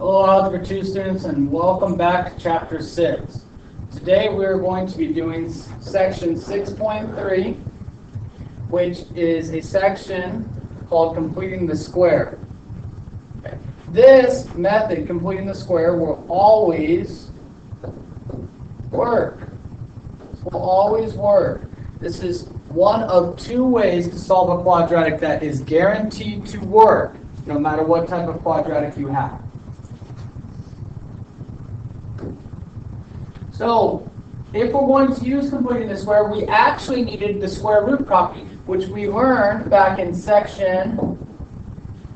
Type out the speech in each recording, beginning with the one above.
Hello Algebra 2 students, and welcome back to Chapter 6. Today we're going to be doing section 6.3, which is a section called completing the square. This method, completing the square, will always work. This is one of two ways to solve a quadratic that is guaranteed to work, no matter what type of quadratic you have. So, if we're going to use completing the square, we actually needed the square root property, which we learned back in section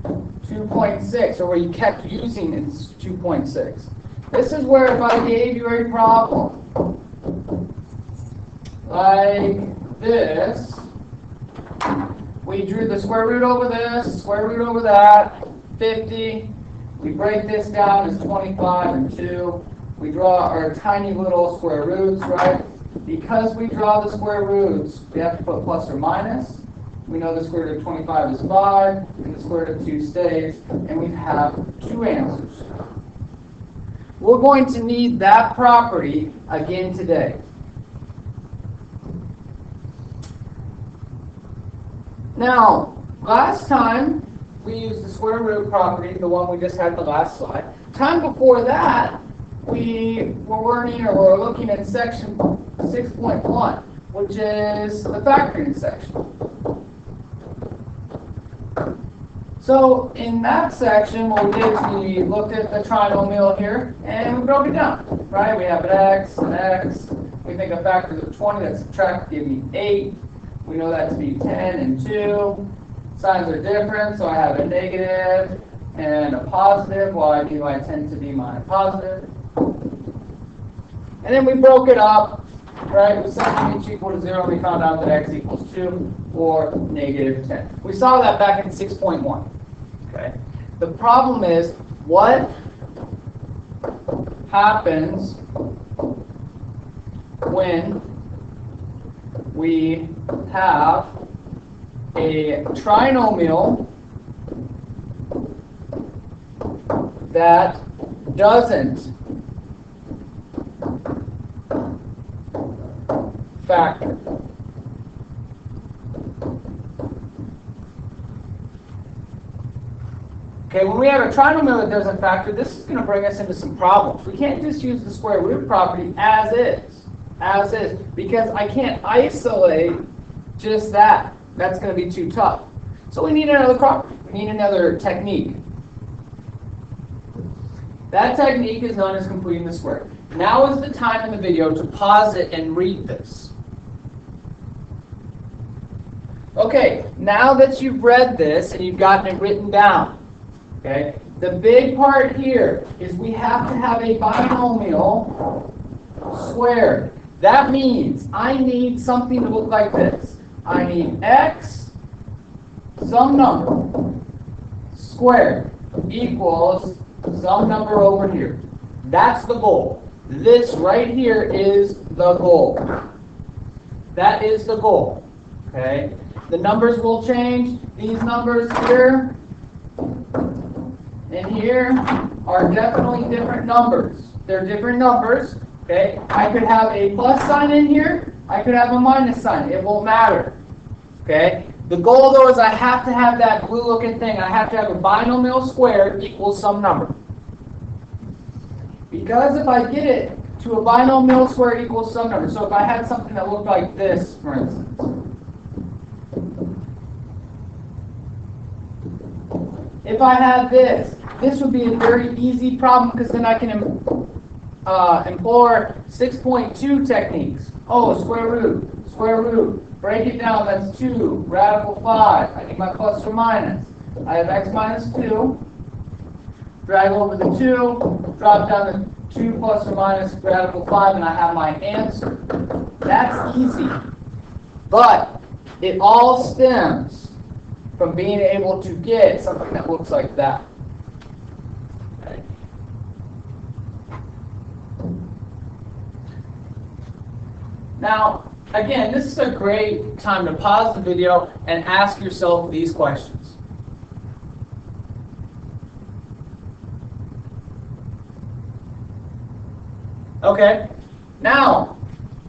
2.6, or we kept using in 2.6. This is where if I gave you a problem like this, we drew the square root over this, square root over that, 50. We break this down as 25 and 2. We draw our tiny little square roots, right? Because we draw the square roots, we have to put plus or minus. We know the square root of 25 is 5, and the square root of 2 stays, and we have two answers. We're going to need that property again today. Now, last time we used the square root property, the one we just had the last slide. Time before that, we were looking at section 6.1, which is the factoring section. So in that section, what we did is we looked at the trinomial here, and we broke it down, right? We have an x and x. We think of factors of 20 that subtract give me 8. We know that to be 10 and 2. Signs are different, so I have a negative and a positive, while I do my 10 to be my positive. And then we broke it up, right? We set each equal to 0, we found out that x equals 2 or negative 10. We saw that back in 6.1. Okay. The problem is, what happens when we have a trinomial that doesn't factor? Okay, when we have a trinomial that doesn't factor, this is going to bring us into some problems. We can't just use the square root property as is, because I can't isolate just that. That's going to be too tough. So we need another property. We need another technique. That technique is known as completing the square. Now is the time in the video to pause it and read this. Okay, now that you've read this and you've gotten it written down, okay, the big part here is we have to have a binomial squared. That means I need something to look like this. I need x, some number, squared, equals some number over here. That's the goal. This right here is the goal. That is the goal. Okay? The numbers will change. These numbers here and here are definitely different numbers. They're different numbers. Okay? I could have a plus sign in here. I could have a minus sign. It won't matter. Okay? The goal, though, is I have to have that blue-looking thing. I have to have a binomial squared equals some number. Because if I get it to a binomial squared equals some number, so if I had something that looked like this, for instance, if I had this would be a very easy problem, because then I can employ 6.2 techniques. Oh, square root, break it down, that's 2, radical 5, I need my plus or minus. I have x minus 2, drag over the 2, drop down the 2 plus or minus radical 5, and I have my answer. That's easy. But it all stems from being able to get something that looks like that. Okay. Now, again, this is a great time to pause the video and ask yourself these questions. Okay, now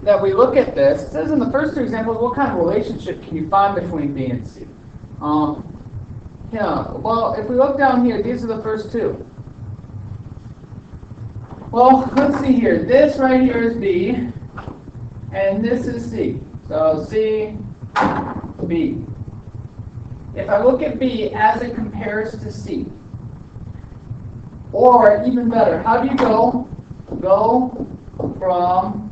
that we look at this, it says in the first two examples, what kind of relationship can you find between B and C? Yeah, well, if we look down here, these are the first two. Well, let's see here. This right here is B, and this is C. So C, B. If I look at B as it compares to C, or even better, how do you go from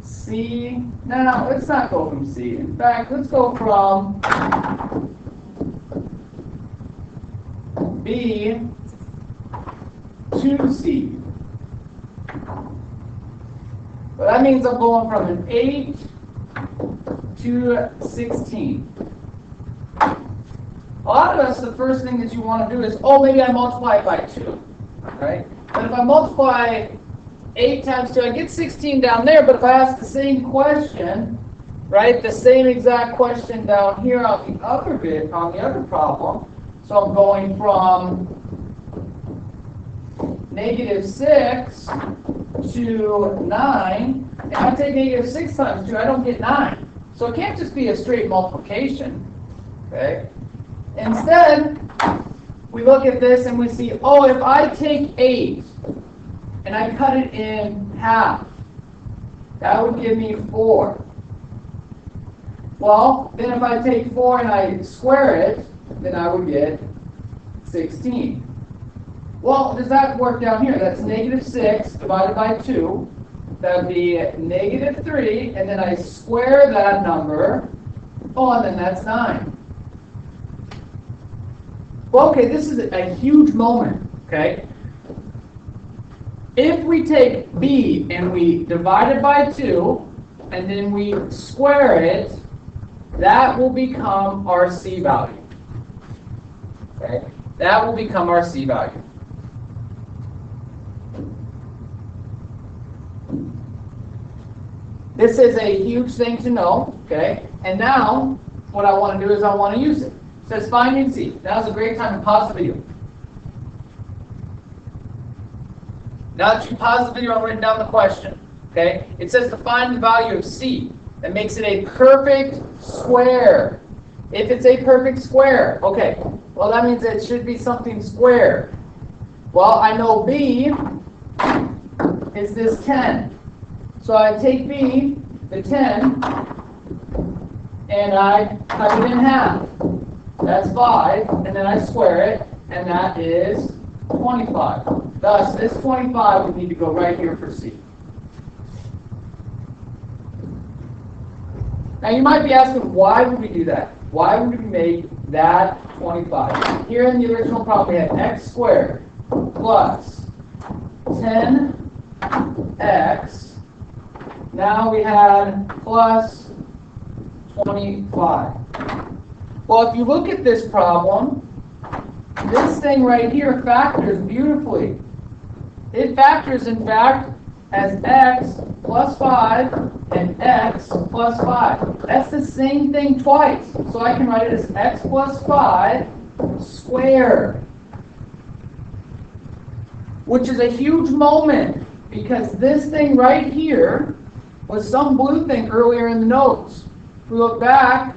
C, no, let's not go from C. In fact, let's go from B to C. Well, that means I'm going from an 8 to 16. A lot of us, the first thing that you want to do is, oh, maybe I multiply it by 2, right? But if I multiply 8 times 2, I get 16 down there, but if I ask the same question, right, the same exact question down here on the other bit, on the other problem, so I'm going from -6 to 9, if I take -6 times 2, I don't get 9. So it can't just be a straight multiplication, okay? Instead, we look at this and we see, oh, if I take 8 and I cut it in half, that would give me 4. Well, then if I take 4 and I square it, then I would get 16. Well, does that work down here? That's -6 divided by 2. That would be -3, and then I square that number. Oh, and then that's 9. Well, okay, this is a huge moment, okay? If we take B and we divide it by 2, and then we square it, that will become our C value. Okay? That will become our C value. This is a huge thing to know, okay? And now, what I want to do is I want to use it. It says finding C. Now's a great time to pause the video. Now that you pause the video, I've written down the question, okay? It says to find the value of C. That makes it a perfect square. If it's a perfect square, okay, well that means it should be something squared. Well, I know B is this 10. So I take B, the 10, and I cut it in half. That's 5, and then I square it, and that is 25. Thus, this 25 would need to go right here for C. Now you might be asking, why would we do that? Why would we make that 25? Here in the original problem, we had x squared plus 10x. Now we had plus 25. Well, if you look at this problem, this thing right here factors beautifully. It factors, in fact, as x plus 5 and x plus 5. That's the same thing twice. So I can write it as x plus 5 squared. Which is a huge moment, because this thing right here was some blue thing earlier in the notes. If we look back,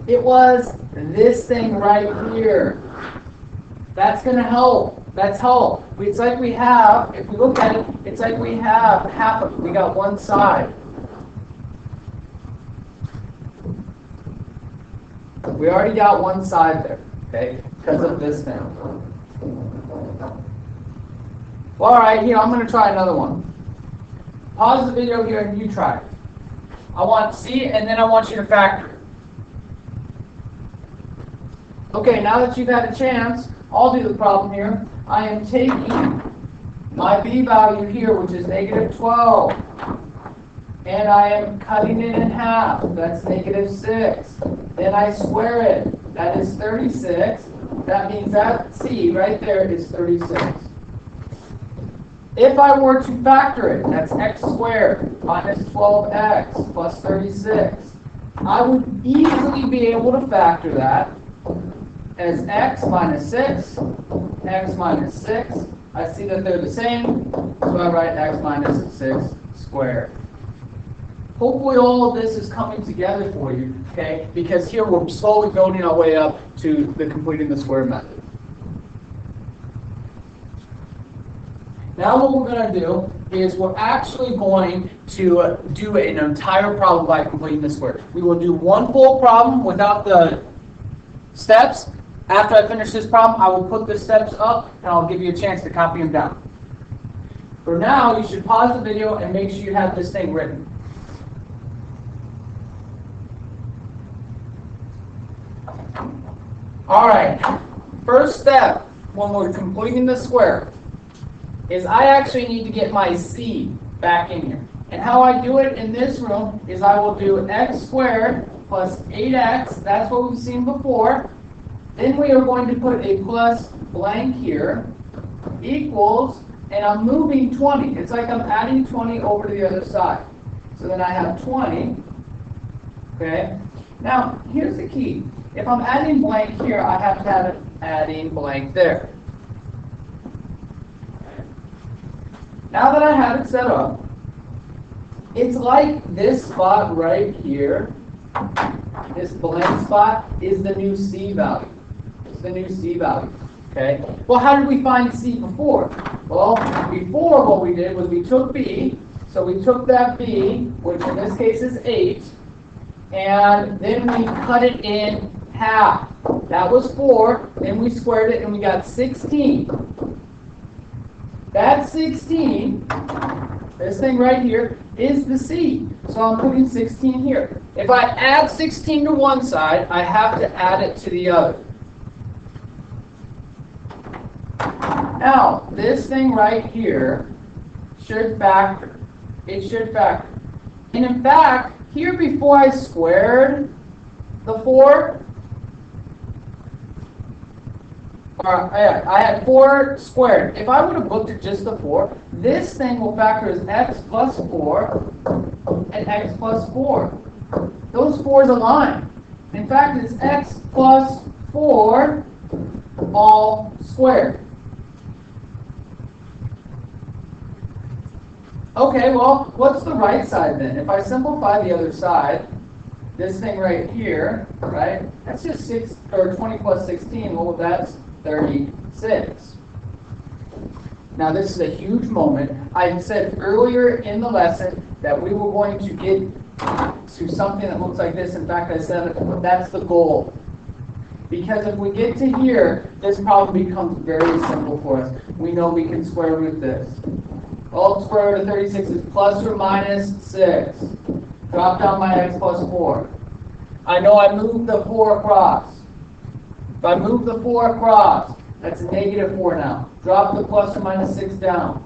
it was this thing right here. That's going to help. That's help. It's like we have, if we look at it, it's like we have half of it. We got one side. We already got one side there, okay, because of this thing. Well, all right, here, I'm going to try another one. Pause the video here and you try it. I want C, and then I want you to factor it. Okay, now that you've had a chance, I'll do the problem here. I am taking my B value here, which is -12, and I am cutting it in half. That's -6. Then I square it. That is 36. That means that C right there is 36. If I were to factor it, that's x squared minus 12x plus 36. I would easily be able to factor that. as x minus 6, x minus 6. I see that they're the same, so I write x minus 6 squared. Hopefully all of this is coming together for you, okay? Because here we're slowly building our way up to the completing the square method. Now what we're going to do is we're actually going to do an entire problem by completing the square. We will do one full problem without the steps. After I finish this problem, I will put the steps up and I'll give you a chance to copy them down. For now, you should pause the video and make sure you have this thing written. Alright, first step when we're completing the square is I actually need to get my c back in here. And how I do it in this room is I will do x squared plus 8x, that's what we've seen before. Then we are going to put a plus blank here, equals, and I'm moving 20. It's like I'm adding 20 over to the other side. So then I have 20, okay? Now, here's the key. If I'm adding blank here, I have to have it adding blank there. Now that I have it set up, it's like this spot right here, this blank spot, is the new c value. It's the new c value, okay? Well, how did we find c before? Well, before what we did was we took b, so we took that b, which in this case is 8, and then we cut it in half. That was 4, then we squared it and we got 16. That 16, this thing right here, is the c. So I'm putting 16 here. If I add 16 to one side, I have to add it to the other. Now, this thing right here should factor. It should factor. And in fact, here before I squared the 4, I had 4 squared. If I would have looked at just the 4, this thing will factor as x plus 4 and x plus 4. Those 4s align. In fact, it's x plus 4 all squared. Okay, well, what's the right side then? If I simplify the other side, this thing right here, right, that's just 20 plus 16. Well, that's 36. Now this is a huge moment. I said earlier in the lesson that we were going to get to something that looks like this. In fact, I said that's the goal. Because if we get to here, this problem becomes very simple for us. We know we can square root this. Well, square root of 36 is plus or minus 6. Drop down my x plus 4. I know I moved the 4 across. If I move the 4 across, that's negative 4 now. Drop the plus or minus 6 down.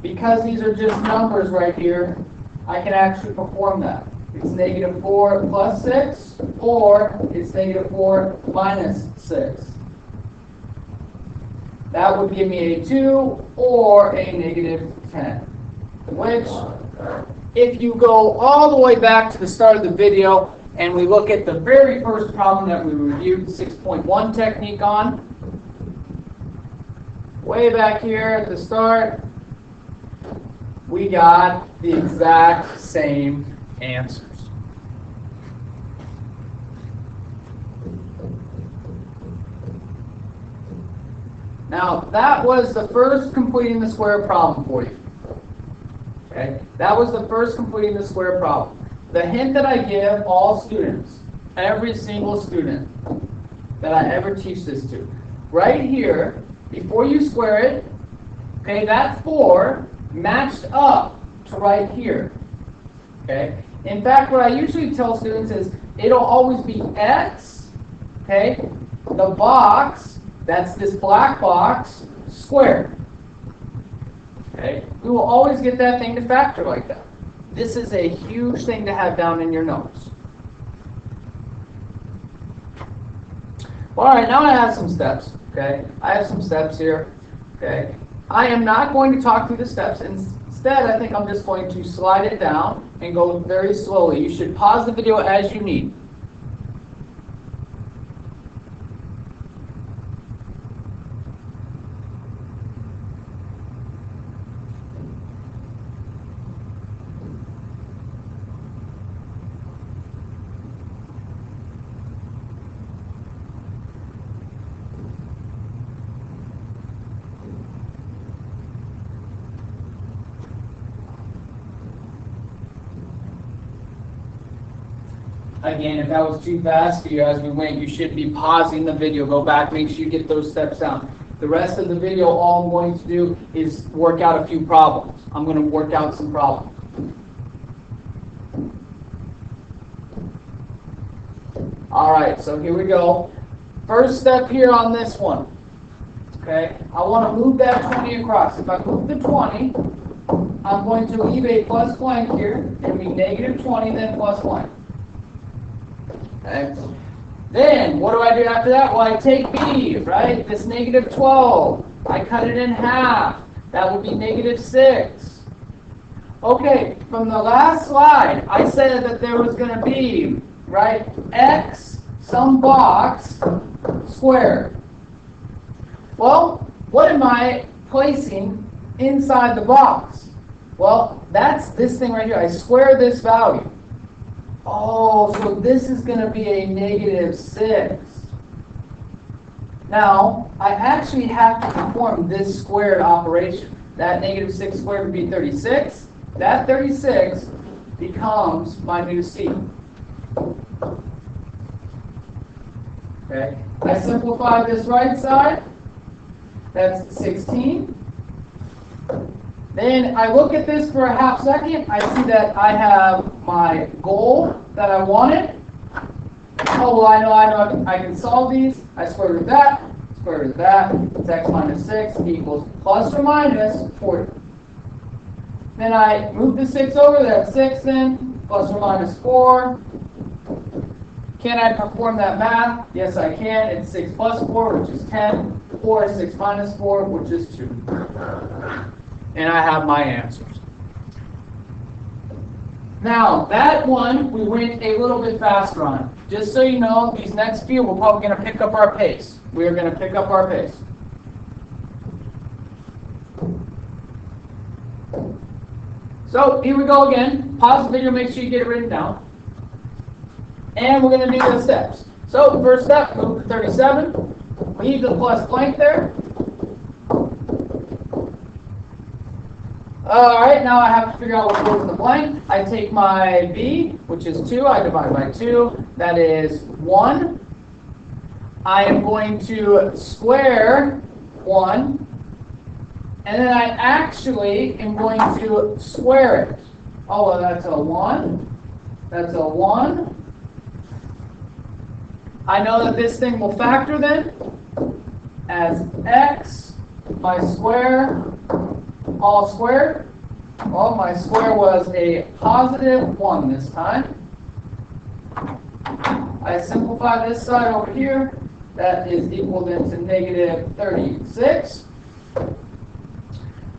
Because these are just numbers right here, I can actually perform that. It's negative 4 plus 6, or it's negative 4 minus 6. That would give me a 2 or a negative 10. Which, if you go all the way back to the start of the video, and we look at the very first problem that we reviewed 6.1 technique on. Way back here at the start, we got the exact same answers. Now, that was the first completing the square problem for you. Okay? That was the first completing the square problem. The hint that I give all students, every single student that I ever teach this to, right here, before you square it, okay, that 4 matched up to right here. Okay? In fact, what I usually tell students is it'll always be x, okay, the box, that's this black box, squared. Okay? We will always get that thing to factor like that. This is a huge thing to have down in your notes. Well, all right, now I have some steps. Okay, I have some steps here. Okay, I am not going to talk through the steps. Instead, I think I'm just going to slide it down and go very slowly. You should pause the video as you need. Again, if that was too fast for you as we went, you should be pausing the video. Go back, make sure you get those steps down. The rest of the video, all I'm going to do is work out a few problems. I'm going to work out some problems. All right, so here we go. First step here on this one. Okay, I want to move that 20 across. If I move the 20, I'm going to leave a plus blank here. It'll be negative 20, then plus blank. Okay. Then, what do I do after that? Well, I take b, right? This negative 12. I cut it in half. That would be negative 6. Okay, from the last slide, I said that there was going to be, right, x, some box, squared. Well, what am I placing inside the box? Well, that's this thing right here. I square this value. Oh, so this is going to be a negative 6. Now, I actually have to perform this squared operation. That negative 6 squared would be 36. That 36 becomes my new c. Okay. I simplify this right side. That's 16. Then I look at this for a half second. I see that I have my goal that I wanted. Oh, well, I know I can solve these. I square root that, square root that. It's x minus 6 equals plus or minus 40. Then I move the 6 over. That's 6 then, plus or minus 4. Can I perform that math? Yes, I can. It's 6 plus 4, which is 10. 4 is 6 minus 4, which is 2. And I have my answers. Now, that one, we went a little bit faster on. Just so you know, these next few, we're probably going to pick up our pace. We are going to pick up our pace. So, here we go again. Pause the video, make sure you get it written down. And we're going to do the steps. So, the first step, move to 37. Leave the plus blank there. Alright, now I have to figure out what goes in the blank. I take my b, which is 2. I divide by 2. That is 1. I am going to square 1. And then I actually am going to square it. Oh, well, that's a 1. That's a 1. I know that this thing will factor then as x, my square, all squared. Well, my square was a positive 1 this time. I simplify this side over here. That is equal then to negative 36.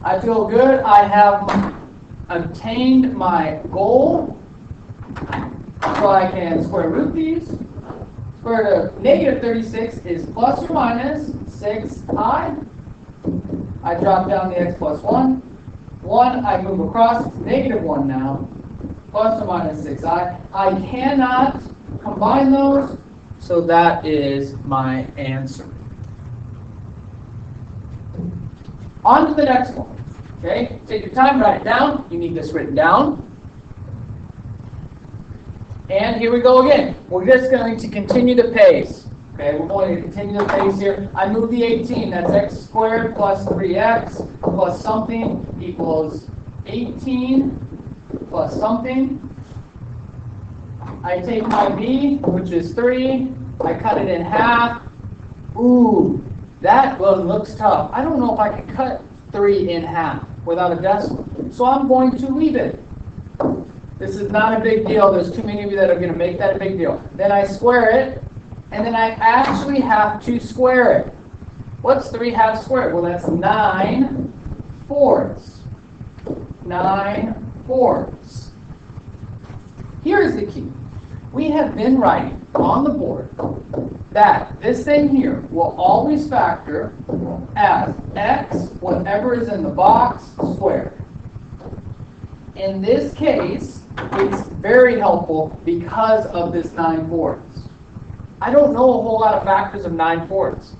I feel good. I have obtained my goal. So I can square root these. Square root of negative 36 is plus or minus 6i. I drop down the x plus 1. 1, I move across, it's negative 1 now. Plus or minus 6i. I cannot combine those, so that is my answer. On to the next one. Okay, take your time, write it down. You need this written down. And here we go again. We're just going to continue the pace. Okay, we're going to continue the pace here. I move the 18. That's x squared plus 3x plus something equals 18 plus something. I take my b, which is 3. I cut it in half. Ooh, that one looks tough. I don't know if I can cut 3 in half without a decimal. So I'm going to leave it. This is not a big deal. There's too many of you that are going to make that a big deal. Then I square it, and then I actually have to square it. What's 3 halves squared? Well, that's 9 fourths. 9 fourths. Here's the key. We have been writing on the board that this thing here will always factor as x, whatever is in the box, squared. In this case, it's very helpful because of this 9 fourths. I don't know a whole lot of factors of 9 fourths,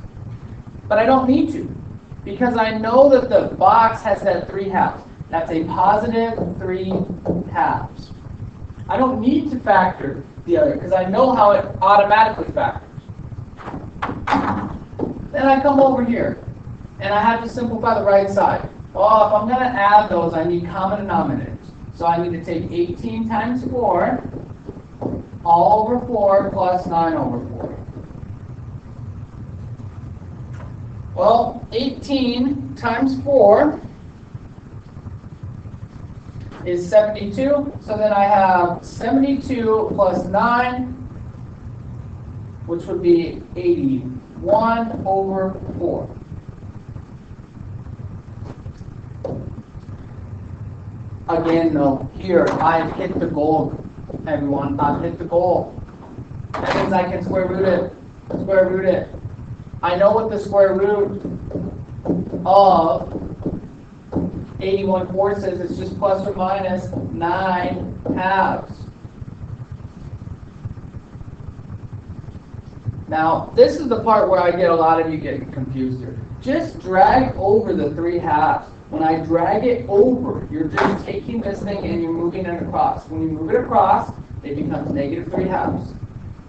but I don't need to because I know that the box has that 3 halves. That's a positive 3 halves. I don't need to factor the other, because I know how it automatically factors. Then I come over here, and I have to simplify the right side. Well, if I'm going to add those, I need common denominators. So I need to take 18 times 4, all over 4, plus 9 over 4. Well, 18 times 4 is 72. So then I have 72 plus 9, which would be 81 over 4. Again, though, here, I've hit the goal, everyone. I've hit the goal. That means I can square root it. Square root it. I know what the square root of 81/4 says. It's just plus or minus 9 halves. Now, this is the part where I get a lot of you getting confused here. Just drag over the 3 halves. When I drag it over, you're just taking this thing and you're moving it across. When you move it across, it becomes negative 3 halves.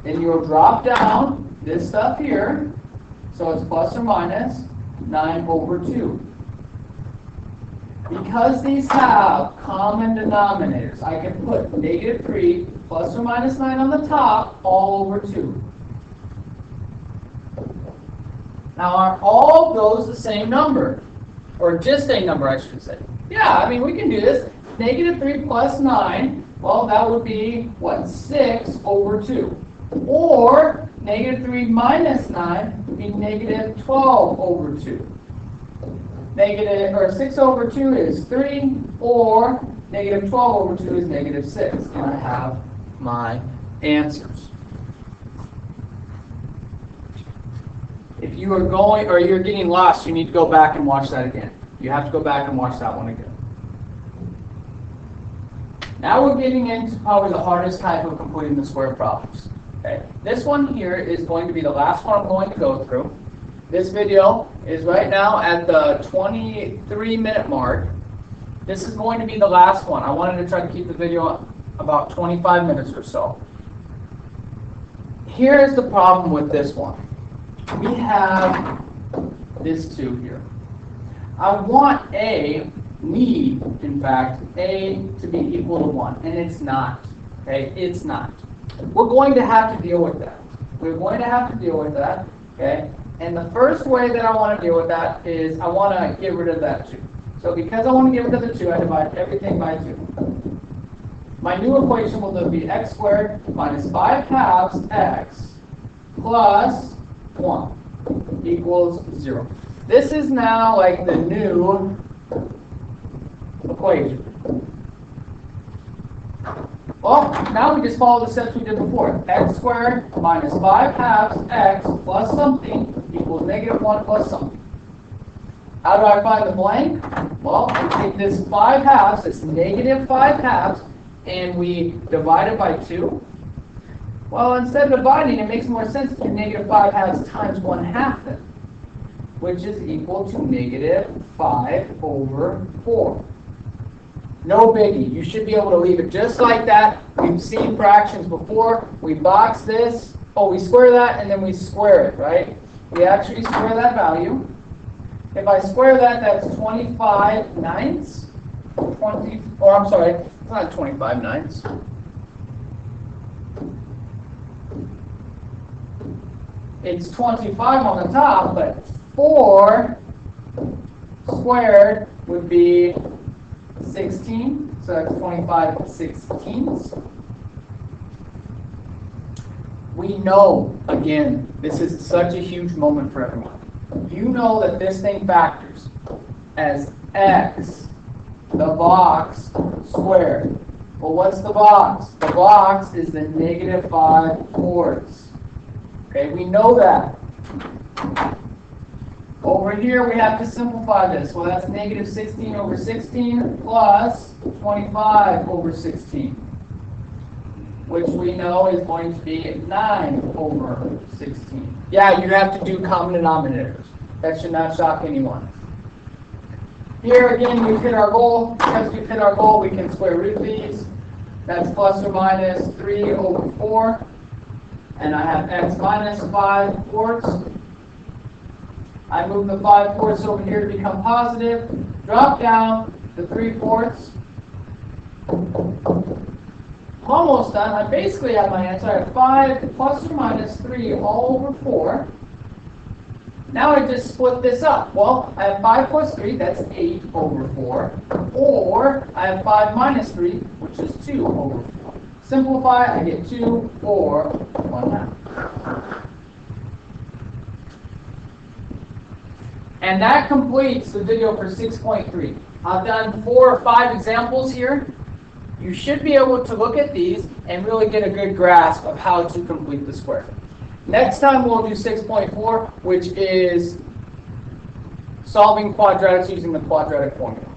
Then you'll drop down this stuff here, so it's plus or minus 9 over 2. Because these have common denominators, I can put negative 3 plus or minus 9 on the top, all over 2. Now, are all of those the same number? Or just a number, I should say. Yeah, I mean, we can do this. Negative 3 plus 9, well, that would be, what, 6 over 2. Or negative 3 minus 9 would be negative 12 over 2. Or 6 over 2 is 3, or negative 12 over 2 is negative 6. And I have my answers. If you are going, or you're getting lost, you need to go back and watch that again. You have to go back and watch that one again. Now we're getting into probably the hardest type of completing the square problems. Okay. This one here is going to be the last one I'm going to go through. This video is right now at the 23-minute mark. This is going to be the last one. I wanted to try to keep the video about 25 minutes or so. Here is the problem with this one. We have this 2 here. I want need, in fact, A to be equal to 1, and it's not. Okay, it's not. We're going to have to deal with that. We're going to have to deal with that. Okay, and the first way that I want to deal with that is I want to get rid of that 2. So because I want to get rid of the 2, I divide everything by 2. My new equation will then be x squared minus 5 halves x plus 1 equals 0. This is now like the new equation. Well, now we just follow the steps we did before. X squared minus 5 halves x plus something equals negative 1 plus something. How do I find the blank? Well, we take this 5 halves, it's negative 5 halves, and we divide it by 2. Well, instead of dividing, it makes more sense to do negative 5 halves times 1/2 then, which is equal to negative 5 over 4. No biggie. You should be able to leave it just like that. We've seen fractions before. We box this. Oh, we square that, and then we square it, right? We actually square that value. If I square that, that's 25 ninths. I'm sorry, it's not 25 ninths. It's 25 on the top, but 4 squared would be 16, so that's 25 16ths. We know, again, this is such a huge moment for everyone. You know that this thing factors as x, the box, squared. Well, what's the box? The box is the negative 5/4. Okay, we know that. Over here, we have to simplify this. Well, that's negative 16 over 16 plus 25 over 16, which we know is going to be 9 over 16. Yeah, you have to do common denominators. That should not shock anyone. Here again, we've hit our goal. Because we've hit our goal, we can square root these. That's plus or minus 3 over 4. And I have x minus 5 fourths. I move the 5 fourths over here to become positive. Drop down the 3 fourths. I'm almost done. I basically have my answer. I have 5 plus or minus 3 all over 4. Now I just split this up. Well, I have 5 plus 3, that's 8 over 4. Or I have 5 minus 3, which is 2 over 4. Simplify, I get 2 or 1/2. And that completes the video for 6.3. I've done 4 or 5 examples here. You should be able to look at these and really get a good grasp of how to complete the square. Next time we'll do 6.4, which is solving quadratics using the quadratic formula.